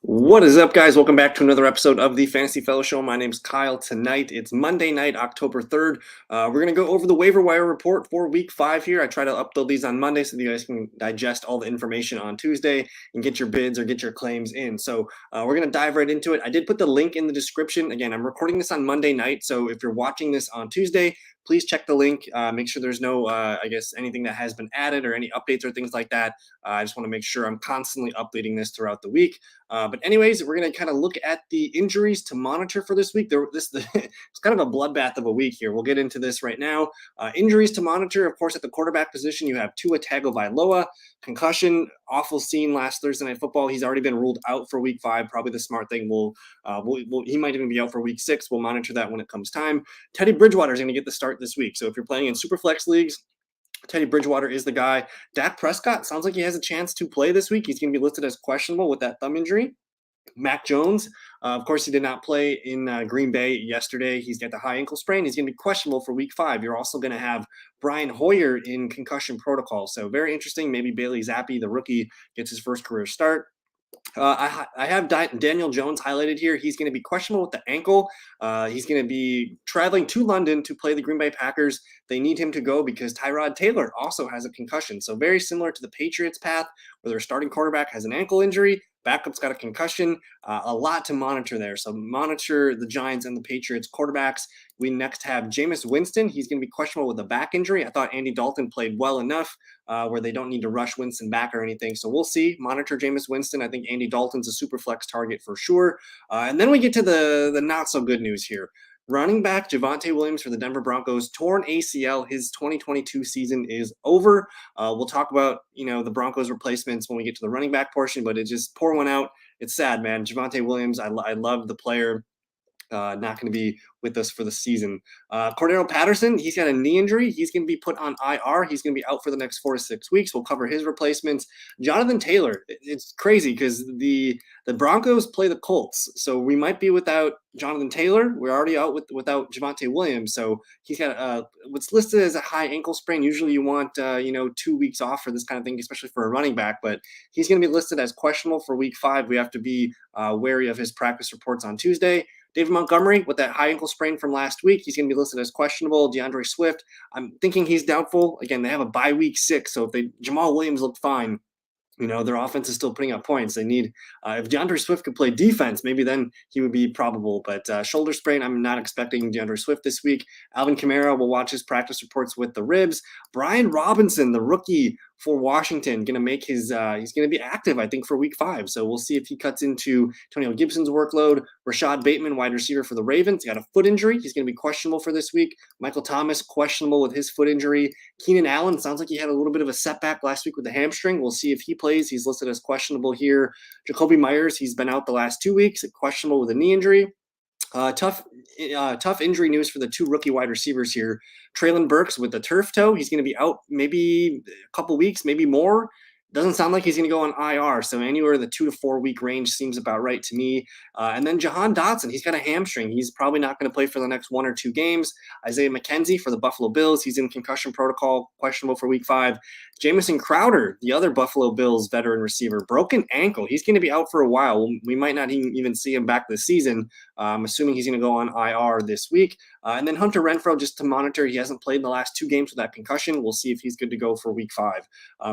What is up, guys? Welcome back to another episode of the Fantasy Fellow Show. My name's Kyle. Tonight, it's Monday night, October 3rd. We're going to go over the Waiver Wire Report for Week 5 here. I try to upload these on Monday so that you guys can digest all the information on Tuesday and get your bids or get your claims in. So we're going to dive right into it. I did put the link in the description. Again, I'm recording this on Monday night, so if you're watching this on Tuesday, please check the link. Make sure there's no, anything that has been added or any updates or things like that. I just want to make sure I'm constantly updating this throughout the week. But anyways, we're going to kind of look at the injuries to monitor for this week. It's kind of a bloodbath of a week here. We'll get into this right now. Injuries to monitor, of course, at the quarterback position, you have Tua Tagovailoa, concussion, awful scene last Thursday Night Football. He's already been ruled out for Week 5. Probably the smart thing. He might even be out for Week 6. We'll monitor that when it comes time. Teddy Bridgewater is going to get the start this week. So if you're playing in Superflex leagues, Teddy Bridgewater is the guy. Dak Prescott sounds like he has a chance to play this week. He's going to be listed as questionable with that thumb injury. Mac Jones, of course, he did not play in Green Bay yesterday. He's got the high ankle sprain. He's going to be questionable for Week 5. You're also going to have Brian Hoyer in concussion protocol. So very interesting. Maybe Bailey Zappi, the rookie, gets his first career start. I have Daniel Jones highlighted here. He's going to be questionable with the ankle. He's going to be traveling to London to play the Green Bay Packers. They need him to go because Tyrod Taylor also has a concussion. So very similar to the Patriots path where their starting quarterback has an ankle injury. Backup's got a concussion, a lot to monitor there. So monitor the Giants and the Patriots quarterbacks. We next have Jameis Winston. He's going to be questionable with a back injury. I thought Andy Dalton played well enough where they don't need to rush Winston back or anything. So we'll see. Monitor Jameis Winston. I think Andy Dalton's a super flex target for sure. And then we get to the not so good news here. Running back Javonte Williams for the Denver Broncos, torn ACL. His 2022 season is over. We'll talk about, the Broncos replacements when we get to the running back portion, but it just pour one out. It's sad, man. Javonte Williams, I love the player. Not going to be with us for the season. Cordero Patterson, he's got a knee injury. He's going to be put on IR. He's going to be out for the next 4 to 6 weeks. We'll cover his replacements. Jonathan Taylor, it's crazy because the Broncos play the Colts, so we might be without Jonathan Taylor. We're already out without Javonte Williams, so he's got what's listed as a high ankle sprain. Usually you want 2 weeks off for this kind of thing, especially for a running back, but he's going to be listed as questionable for Week 5. We have to be wary of his practice reports on Tuesday. David Montgomery with that high ankle sprain from last week, he's going to be listed as questionable. DeAndre Swift, I'm thinking he's doubtful. Again, they have a bye Week 6, so if Jamal Williams looked fine, their offense is still putting up points. They need, if DeAndre Swift could play defense, maybe then he would be probable. But shoulder sprain, I'm not expecting DeAndre Swift this week. Alvin Kamara will watch his practice reports with the ribs. Brian Robinson, the rookie for Washington, going to make he's going to be active, I think, for Week 5. So we'll see if he cuts into Antonio Gibson's workload. Rashad Bateman, wide receiver for the Ravens, he got a foot injury. He's going to be questionable for this week. Michael Thomas, questionable with his foot injury. Keenan Allen, sounds like he had a little bit of a setback last week with the hamstring. We'll see if he plays. He's listed as questionable here. Jacoby Myers, he's been out the last 2 weeks, questionable with a knee injury. Tough injury news for the 2 rookie wide receivers here. Traylon Burks with the turf toe. He's going to be out maybe a couple weeks, maybe more. Doesn't sound like he's going to go on IR. So anywhere in the 2 to 4 week range seems about right to me. And then Jahan Dotson, he's got a hamstring. He's probably not going to play for the next 1 or 2 games. Isaiah McKenzie for the Buffalo Bills. He's in concussion protocol, questionable for Week 5. Jamison Crowder, the other Buffalo Bills veteran receiver, broken ankle. He's going to be out for a while. We might not even see him back this season. I'm assuming he's going to go on IR this week. And then Hunter Renfrow, just to monitor. He hasn't played in the last 2 games with that concussion. We'll see if he's good to go for Week 5.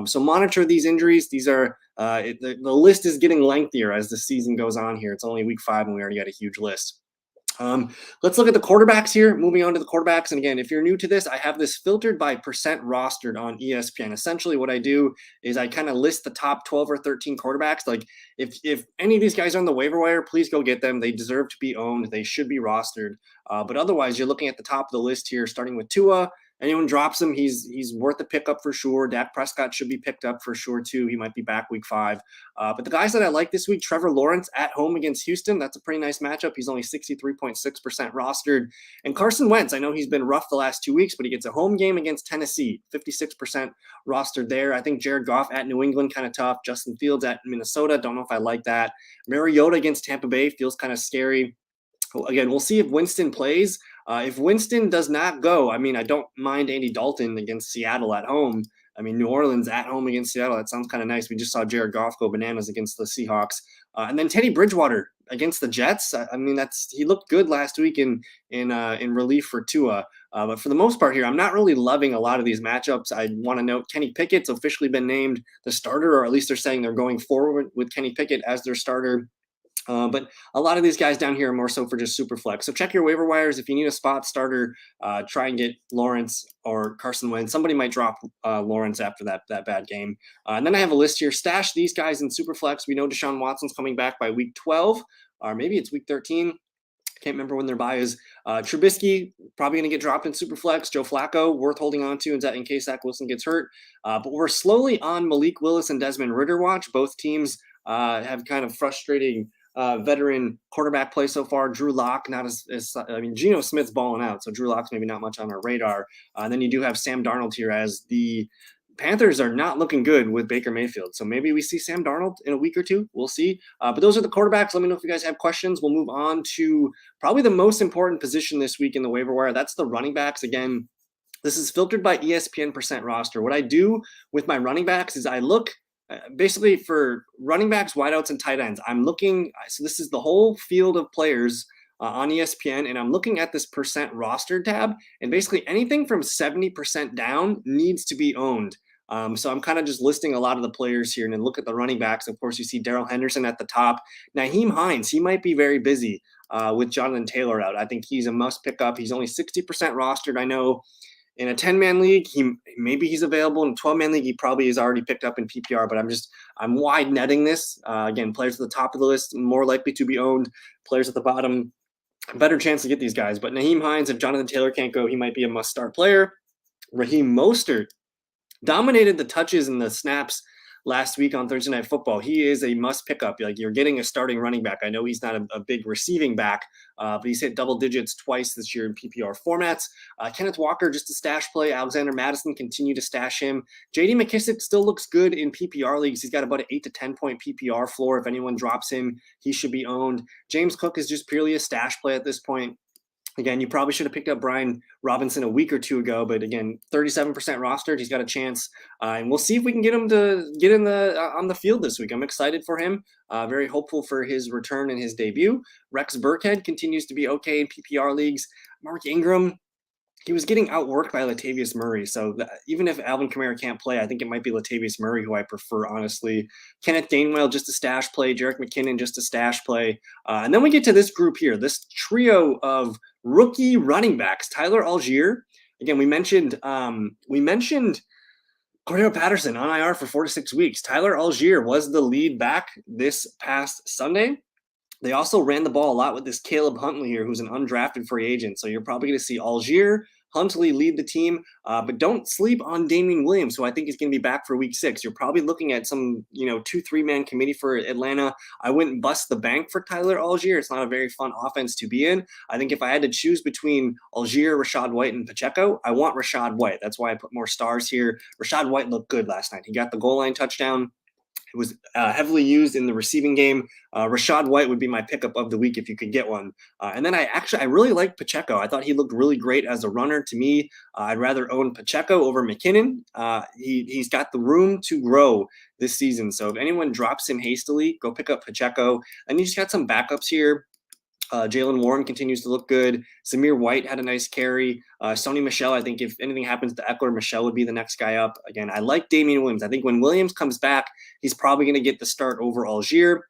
So monitor these injuries. These are the list is getting lengthier as the season goes on here. It's only Week 5 and we already got a huge list. Let's look at the quarterbacks here. Moving on to the quarterbacks. And again, if you're new to this, I have this filtered by percent rostered on ESPN. Essentially what I do is I kind of list the top 12 or 13 quarterbacks. Like if any of these guys are on the waiver wire, please go get them. They deserve to be owned. They should be rostered. But otherwise, you're looking at the top of the list here, starting with Tua. Anyone drops him, he's worth a pickup for sure. Dak Prescott should be picked up for sure too. He might be back Week 5. But the guys that I like this week, Trevor Lawrence at home against Houston. That's a pretty nice matchup. He's only 63.6% rostered. And Carson Wentz, I know he's been rough the last 2 weeks, but he gets a home game against Tennessee, 56% rostered there. I think Jared Goff at New England, kind of tough. Justin Fields at Minnesota, don't know if I like that. Mariota against Tampa Bay feels kind of scary. Again, we'll see if Winston plays. If Winston does not go, I don't mind Andy Dalton against Seattle at home. I mean, New Orleans at home against Seattle, that sounds kind of nice. We just saw Jared Goff go bananas against the Seahawks. And then Teddy Bridgewater against the Jets. I mean, he looked good last week in relief for Tua. But for the most part here, I'm not really loving a lot of these matchups. I want to note Kenny Pickett's officially been named the starter, or at least they're saying they're going forward with Kenny Pickett as their starter. But a lot of these guys down here are more so for just super flex. So check your waiver wires. If you need a spot starter, try and get Lawrence or Carson Wentz. Somebody might drop Lawrence after that bad game. And then I have a list here. Stash these guys in super flex. We know Deshaun Watson's coming back by week 12, or maybe it's week 13. Can't remember when their bye is. Trubisky probably going to get dropped in Superflex. Joe Flacco worth holding on to in case Zach Wilson gets hurt. But we're slowly on Malik Willis and Desmond Ridder watch. Both teams have kind of frustrating veteran quarterback play so far. Drew Lock, not as I mean, Geno Smith's balling out, so Drew Lock's maybe not much on our radar. And then you do have Sam Darnold here, as the Panthers are not looking good with Baker Mayfield. So maybe we see Sam Darnold in a week or two. We'll see. But those are the quarterbacks. Let me know if you guys have questions. We'll move on to probably the most important position this week in the waiver wire. That's the running backs. Again, this is filtered by ESPN percent roster. What I do with my running backs is I look basically for running backs, wideouts, and tight ends. I'm looking. So this is the whole field of players on ESPN, and I'm looking at this percent roster tab, and basically anything from 70% down needs to be owned. So I'm kind of just listing a lot of the players here, and then look at the running backs. Of course, you see Darrell Henderson at the top. Naheem Hines, he might be very busy with Jonathan Taylor out. I think he's a must pick up. He's only 60% rostered. I know in a 10-man league, maybe he's available. In a 12-man league, he probably is already picked up in PPR, but I'm wide netting this. Again, players at the top of the list, more likely to be owned. Players at the bottom, better chance to get these guys. But Naheem Hines, if Jonathan Taylor can't go, he might be a must-start player. Raheem Mostert dominated the touches and the snaps last week on Thursday Night Football. He is a must pick up. Like, you're getting a starting running back. I know he's not a big receiving back, but he's hit double digits twice this year in PPR formats. Kenneth Walker, just a stash play. Alexander Madison, continue to stash him. J.D. McKissic still looks good in PPR leagues. He's got about an 8 to 10 point PPR floor. If anyone drops him, he should be owned. James Cook is just purely a stash play at this point. Again, you probably should have picked up Brian Robinson a week or two ago, but again, 37% rostered. He's got a chance, and we'll see if we can get him to get in on the field this week. I'm excited for him. Very hopeful for his return and his debut. Rex Burkhead continues to be okay in PPR leagues. Mark Ingram, he was getting outworked by Latavius Murray. So even if Alvin Kamara can't play, I think it might be Latavius Murray who I prefer, honestly. Kenneth Gainwell, just a stash play. Jerick McKinnon, just a stash play. And then we get to this group here, this trio of rookie running backs. Tyler Algier. Again, we mentioned Cordero Patterson on IR for 4 to 6 weeks. Tyler Algier was the lead back this past Sunday. They also ran the ball a lot with this Caleb Huntley here, who's an undrafted free agent. So you're probably going to see Algier, Huntley lead the team, but don't sleep on Damian Williams, who I think is going to be back for week 6. You're probably looking at some, 2-3-man committee for Atlanta. I wouldn't bust the bank for Tyler Algier. It's not a very fun offense to be in. I think if I had to choose between Algier, Rachaad White, and Pacheco, I want Rachaad White. That's why I put more stars here. Rachaad White looked good last night. He got the goal line touchdown. It was heavily used in the receiving game. Rachaad White would be my pickup of the week if you could get one. And then I really liked Pacheco. I thought he looked really great as a runner. To me, I'd rather own Pacheco over McKinnon. He's got the room to grow this season. So if anyone drops him hastily, go pick up Pacheco. And you just got some backups here. Jalen Warren continues to look good. Zamir White had a nice carry. Sony Michel, I think if anything happens to Eckler, Michel would be the next guy up. Again, I like Damian Williams. I think when Williams comes back, he's probably going to get the start over Algier.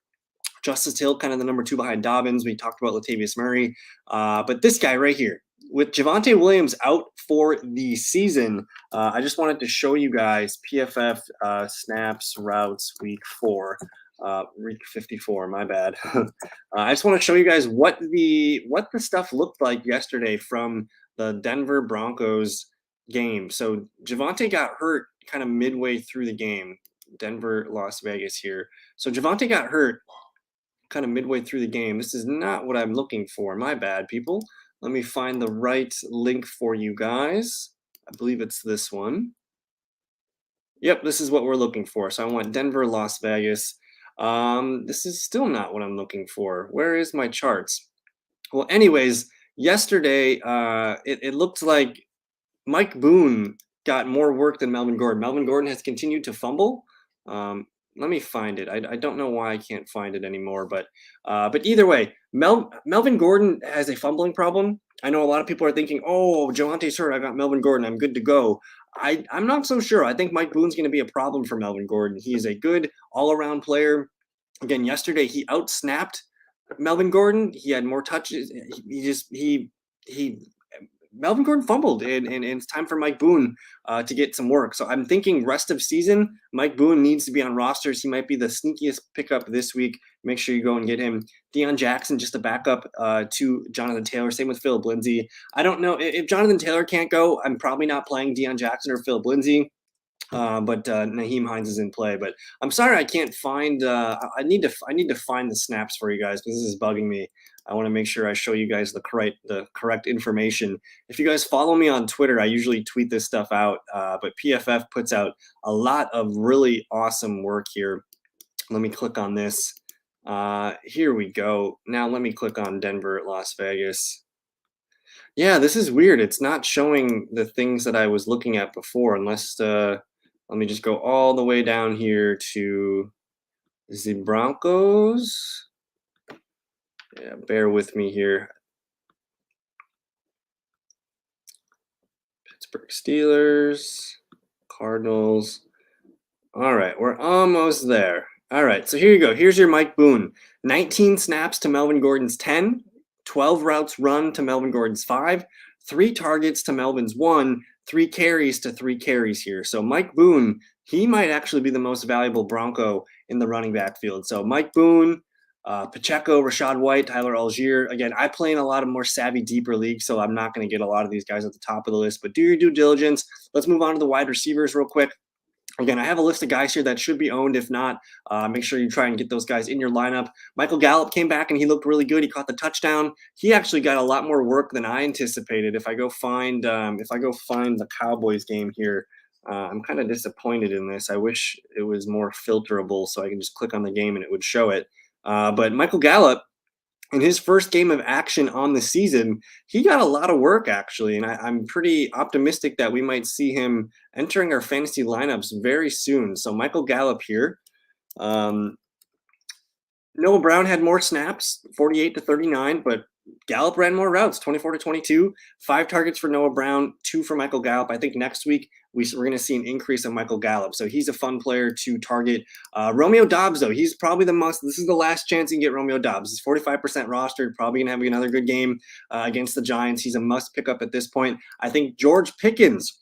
Justice Hill, kind of the number 2 behind Dobbins. We talked about Latavius Murray. But this guy right here, with Javonte Williams out for the season, I just wanted to show you guys PFF snaps, routes, week 4. Week 54, my bad. I just want to show you guys what the stuff looked like yesterday from the Denver Broncos game. So Javonte got hurt kind of midway through the game. Denver, Las Vegas here. So Javonte got hurt kind of midway through the game. This is not what I'm looking for. My bad, people. Let me find the right link for you guys. I believe it's this one. Yep, this is what we're looking for. So I want Denver, Las Vegas. This is still not what I'm looking for. Where is my charts? Well, anyways, yesterday, it looked like Mike Boone got more work than Melvin Gordon. Melvin Gordon has continued to fumble. Let me find it. I don't know why I can't find it anymore, but either way, Melvin Gordon has a fumbling problem. I know a lot of people are thinking, "Oh, Jalante's hurt. I got Melvin Gordon. I'm good to go." I'm not so sure. I think Mike Boone's going to be a problem for Melvin Gordon. He is a good all-around player. Again, yesterday he outsnapped Melvin Gordon. He had more touches. He Melvin Gordon fumbled, and it's time for Mike Boone to get some work. So I'm thinking rest of season, Mike Boone needs to be on rosters. He might be the sneakiest pickup this week. Make sure you go and get him. Deion Jackson, just a backup to Jonathan Taylor. Same with Philip Lindsay. I don't know if Jonathan Taylor can't go. I'm probably not playing Deion Jackson or Philip Lindsay. But Naheem Hines is in play. But I'm sorry I can't find. I need to find the snaps for you guys because this is bugging me. I want to make sure I show you guys the correct information. If you guys follow me on Twitter, I usually tweet this stuff out. But PFF puts out a lot of really awesome work here. Let me click on this. Here we go. Now let me click on Denver at Las Vegas. Yeah, this is weird. It's not showing the things that I was looking at before, unless let me just go all the way down here to the Broncos. Yeah, bear with me here. Pittsburgh Steelers, Cardinals. All right, we're almost there. All right, so here you go. Here's your Mike Boone. 19 snaps to Melvin Gordon's 10, 12 routes run to Melvin Gordon's 5, 3 targets to Melvin's 1, 3 carries to 3 carries here. So Mike Boone, he might actually be the most valuable Bronco in the running backfield. So Mike Boone, Pacheco, Rashad White, Tyler Algier. Again, I play in a lot of more savvy, deeper leagues, so I'm not going to get a lot of these guys at the top of the list. But do your due diligence. Let's move on to the wide receivers real quick. Again, I have a list of guys here that should be owned. If not, make sure you try and get those guys in your lineup. Michael Gallup came back and he looked really good. He caught the touchdown. He actually got a lot more work than I anticipated. If I go find the Cowboys game here, I'm kind of disappointed in this. I wish it was more filterable so I can just click on the game and it would show it. But Michael Gallup, in his first game of action on the season, he got a lot of work actually, and I'm pretty optimistic that we might see him entering our fantasy lineups very soon. So Michael Gallup here. Noah Brown had more snaps, 48 to 39, but Gallup ran more routes, 24 to 22, 5 targets for Noah Brown, 2 for Michael Gallup. I think next week we're going to see an increase in Michael Gallup. So he's a fun player to target. Romeo Doubs, though, he's probably this is the last chance you can get Romeo Doubs. He's 45% rostered, probably going to have another good game against the Giants. He's a must pick up at this point. I think George Pickens,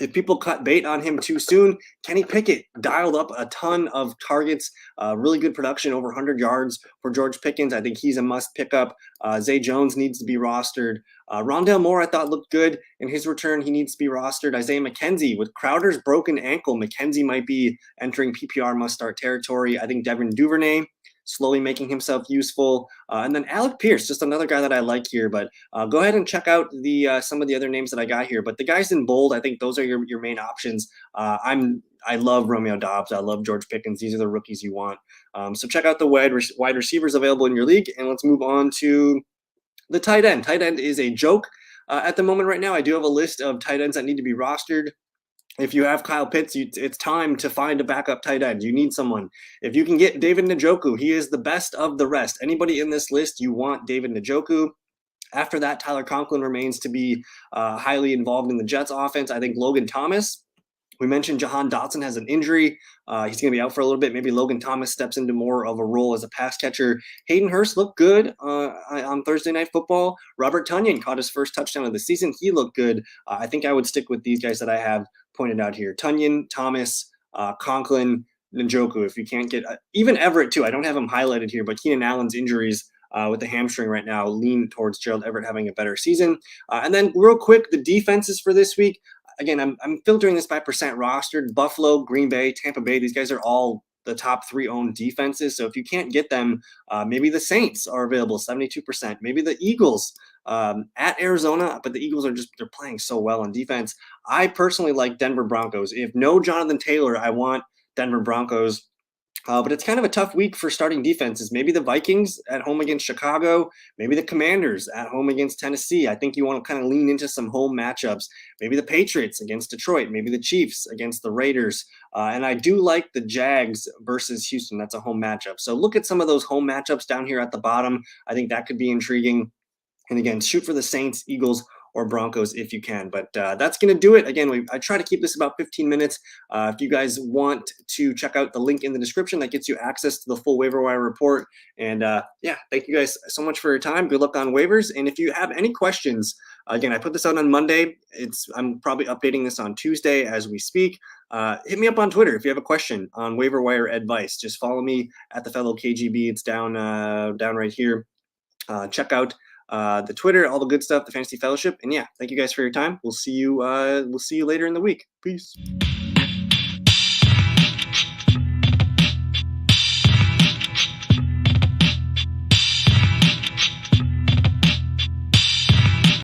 if people cut bait on him too soon, Kenny Pickett dialed up a ton of targets, really good production, over 100 yards for George Pickens. I think he's a must pick up. Zay Jones needs to be rostered. Rondale Moore, I thought, looked good in his return. He needs to be rostered. Isaiah McKenzie, with Crowder's broken ankle, McKenzie might be entering PPR must-start territory. I think Devin Duvernay slowly making himself useful. And then Alec Pierce, just another guy that I like here. But go ahead and check out some of the other names that I got here. But the guys in bold, I think those are your main options. I love Romeo Doubs. I love George Pickens. These are the rookies you want. So check out the wide receivers available in your league. And let's move on to the tight end. Tight end is a joke at the moment right now. I do have a list of tight ends that need to be rostered. If you have Kyle Pitts, it's time to find a backup tight end. You need someone. If you can get David Njoku, he is the best of the rest. Anybody in this list, you want David Njoku. After that, Tyler Conklin remains to be highly involved in the Jets offense. I think Logan Thomas. We mentioned Jahan Dotson has an injury. He's going to be out for a little bit. Maybe Logan Thomas steps into more of a role as a pass catcher. Hayden Hurst looked good on Thursday Night Football. Robert Tonyan caught his first touchdown of the season. He looked good. I think I would stick with these guys that I have pointed out here. Tonyan, Thomas, Conklin, Njoku. If you can't get even Everett too. I don't have him highlighted here, but Keenan Allen's injuries with the hamstring right now lean towards Gerald Everett having a better season. And then real quick, the defenses for this week. Again, I'm filtering this by percent rostered. Buffalo, Green Bay, Tampa Bay, these guys are all the top 3 owned defenses. So if you can't get them, maybe the Saints are available, 72%. Maybe the Eagles at Arizona, but the Eagles they're playing so well on defense. I personally like Denver Broncos. If no Jonathan Taylor, I want Denver Broncos. But it's kind of a tough week for starting defenses. Maybe the Vikings at home against Chicago, maybe the Commanders at home against Tennessee. I think you want to kind of lean into some home matchups. Maybe the Patriots against Detroit, maybe the Chiefs against the Raiders. And I do like the Jags versus Houston. That's a home matchup. So look at some of those home matchups down here at the bottom. I think that could be intriguing. And again, shoot for the Saints, Eagles, or Broncos if you can. But that's going to do it. Again, I try to keep this about 15 minutes. If you guys want to check out the link in the description, that gets you access to the full waiver wire report. And yeah, thank you guys so much for your time. Good luck on waivers. And if you have any questions, again, I put this out on Monday. I'm probably updating this on Tuesday as we speak. Hit me up on Twitter if you have a question on waiver wire advice. Just follow me at theFellowKGB. It's down right here. Check out the Twitter, all the good stuff, the Fantasy Fellowship. And yeah, thank you guys for your time. We'll see you later in the week. Peace.